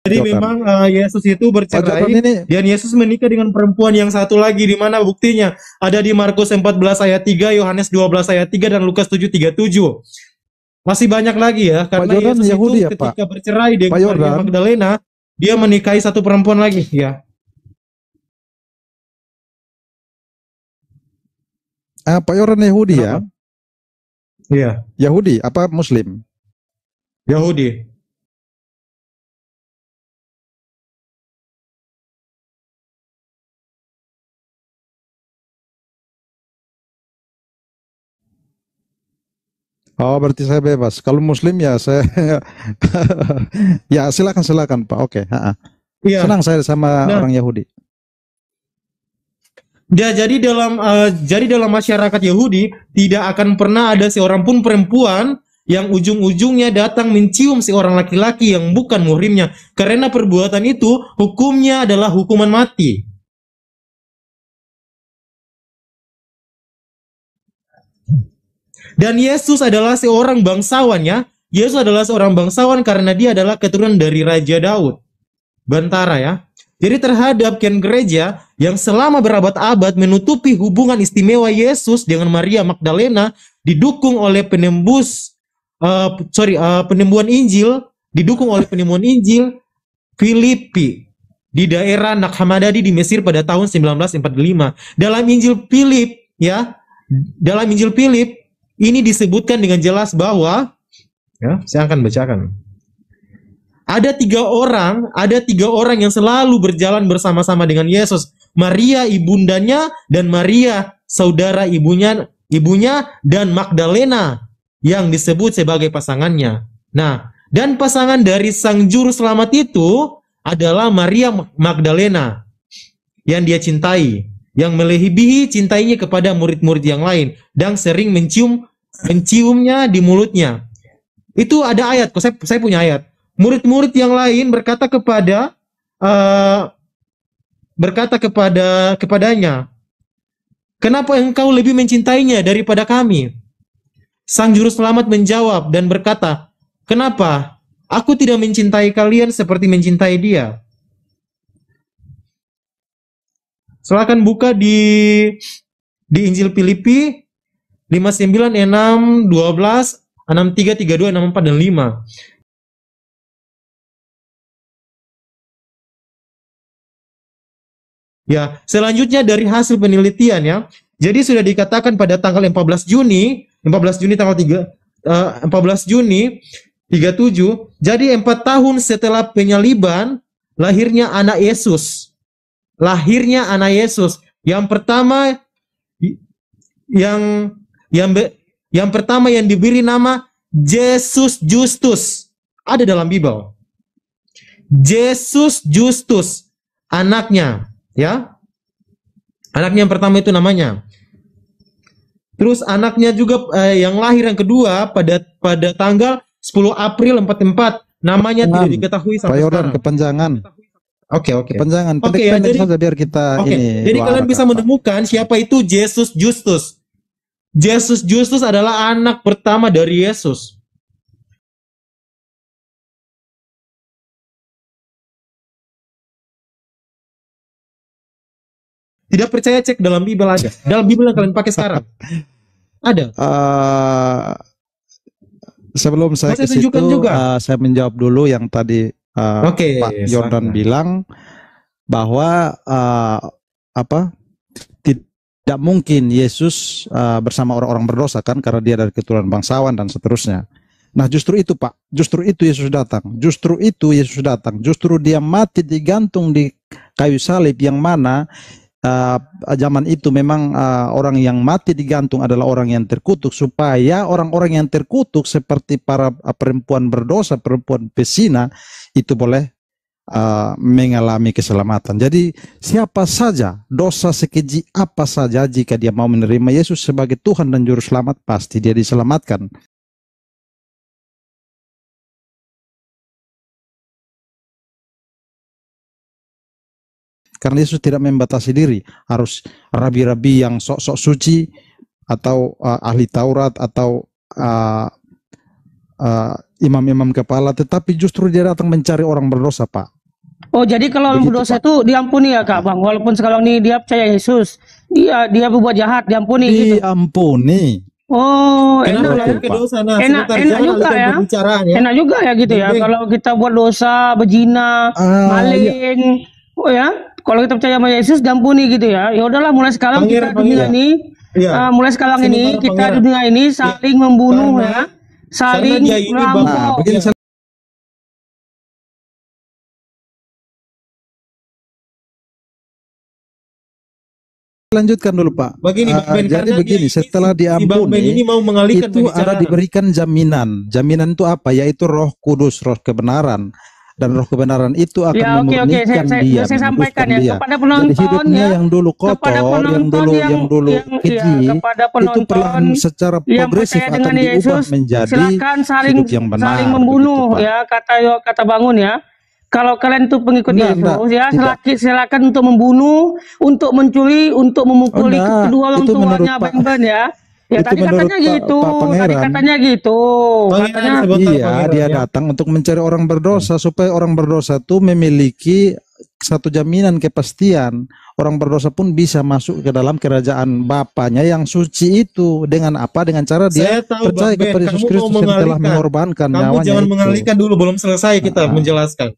Jadi memang Yesus itu bercerai dan Yesus menikah dengan perempuan yang satu lagi, di mana buktinya ada di Markus 14 ayat 3, Yohanes 12 ayat 3 dan Lukas 7:37. Masih banyak lagi ya, karena Yesus Yahudi itu ketika bercerai dengan Maria Magdalena, dia menikahi satu perempuan lagi ya. Pak Yordan Yahudi ya? Iya. Yahudi apa Muslim? Yahudi. Oh, berarti saya bebas. Kalau Muslim ya saya ya silakan Pak. Oke. Iya. Senang saya sama orang Yahudi. Ya, jadi dalam masyarakat Yahudi tidak akan pernah ada seorang pun perempuan yang ujung-ujungnya datang mencium seorang laki-laki yang bukan muhrimnya, karena perbuatan itu hukumnya adalah hukuman mati. Dan Yesus adalah seorang bangsawan ya. Yesus adalah seorang bangsawan karena dia adalah keturunan dari Raja Daud. Bantara ya. Jadi terhadap Ken gereja yang selama berabad-abad menutupi hubungan istimewa Yesus dengan Maria Magdalena, didukung oleh penemuan Injil, didukung oleh penemuan Injil Filipi di daerah Naqhamadadi di Mesir pada tahun 1945. Dalam Injil Filip ya, dalam Injil Filip ini disebutkan dengan jelas bahwa ya, saya akan bacakan. Ada tiga orang yang selalu berjalan bersama-sama dengan Yesus. Maria ibundanya dan Maria saudara ibunya dan Magdalena yang disebut sebagai pasangannya. Nah, dan pasangan dari sang juru selamat itu adalah Maria Magdalena yang dia cintai, yang melebihi cintainya kepada murid-murid yang lain dan sering menciumnya di mulutnya. Itu ada ayat, saya punya ayat. Murid-murid yang lain berkata kepadanya, "Kenapa engkau lebih mencintainya daripada kami?" Sang juru selamat menjawab dan berkata, "Kenapa? Aku tidak mencintai kalian seperti mencintai dia." Silakan buka di Injil Filipi 59, 6, 12, 63, 32, 64, dan 5. Ya, selanjutnya dari hasil penelitian ya. Jadi sudah dikatakan pada tanggal 14 Juni tanggal 14 Juni 37. Jadi 4 tahun setelah penyaliban, lahirnya anak Yesus. Yang pertama yang diberi nama Yesus Justus. Ada dalam Bible. Yesus Justus, anaknya, ya. Anaknya yang pertama itu namanya. Terus anaknya juga yang lahir yang kedua pada tanggal 10 April 44. Namanya tidak diketahui sampai sekarang. Kepanjangan. Oke. Kepanjangan. Ya, saja biar kita ini. Jadi kalian bisa menemukan siapa itu Yesus Justus. Yesus Justus adalah anak pertama dari Yesus. Tidak percaya, cek dalam Bible aja. Dalam Bible yang kalian pakai sekarang. Ada. Sebelum saya ke situ, saya menjawab dulu yang tadi Pak Yordan bilang bahwa tidak mungkin Yesus bersama orang-orang berdosa kan, karena dia dari keturunan bangsawan dan seterusnya. Nah justru itu Pak, justru itu Yesus datang. Justru dia mati digantung di kayu salib, yang mana zaman itu memang orang yang mati digantung adalah orang yang terkutuk, supaya orang-orang yang terkutuk seperti para perempuan berdosa, perempuan pezina itu boleh mengalami keselamatan. Jadi siapa saja, dosa sekeji apa saja, jika dia mau menerima Yesus sebagai Tuhan dan Juru Selamat, pasti dia diselamatkan. Karena Yesus tidak membatasi diri, harus rabi-rabi yang sok-sok suci, atau ahli Taurat, atau imam-imam kepala, tetapi justru dia datang mencari orang berdosa, Pak. Oh, jadi kalau orang Begitu, berdosa Pak. itu diampuni ya, Kak Bang. Walaupun sekarang ini dia percaya Yesus, dia berbuat jahat, diampuni gitu. Diampuni. Oh, Kenapa enak ya. lari ke dosa? Nah, Enak sebentar, enak jangan juga alihkan ya. pembicaraan ya. Enak juga ya gitu ya. Baik-baik. Kalau kita buat dosa, berzina, maling, oh ya. Kalau kita percaya sama Yesus diampuni gitu ya. Ya udahlah, mulai sekarang kita dunia ini, Iya. mulai sekarang ini Sebentar, kita Pangeran. dunia ini saling membunuh Karena- ya, saling karena dia ini merampok. Nah, begini saya lanjutkan dulu, Pak. Begini, Bang Ben, Jadi karena begini, dia ini- setelah si Bang Ben diampuni, ini mau mengalihkan itu ada pembicaraan. diberikan jaminan. Jaminan itu apa? Yaitu Roh Kudus, Roh kebenaran. Dan Roh kebenaran itu akan Ya, oke, memurnikan dia, saya sampaikan menguduskan ya dia. kepada Jadi penonton hidupnya ya, yang dulu kepada kotor, yang penonton dulu keji, kepada itu penonton perlahan secara yang progresif percaya akan dengan diubah Yesus, menjadi silakan saling hidup yang benar. saling membunuh begitu, Pak. ya, kata Bangun ya. Kalau kalian itu pengikut Enggak, Yesus ya, tidak. silakan untuk membunuh, untuk mencuri, untuk memukuli enggak. kedua orang Itu menurut tuanya Pak- Ben ya. Ya itu tadi menurut katanya Pak- gitu, Pak Pangeran. tadi katanya gitu, Pangeran, katanya sebentar, Iya, Pangeran, dia ya. datang untuk mencari orang berdosa, supaya orang berdosa itu memiliki satu jaminan kepastian. Orang berdosa pun bisa masuk ke dalam kerajaan Bapaknya yang suci itu. Dengan apa? Dengan cara dia Saya tahu, percaya Bang Ben, kepada Yesus kamu mau Kristus yang telah mengalihkan. mengorbankan Kamu nyawanya jangan itu. mengalihkan dulu, belum selesai kita Nah. menjelaskan.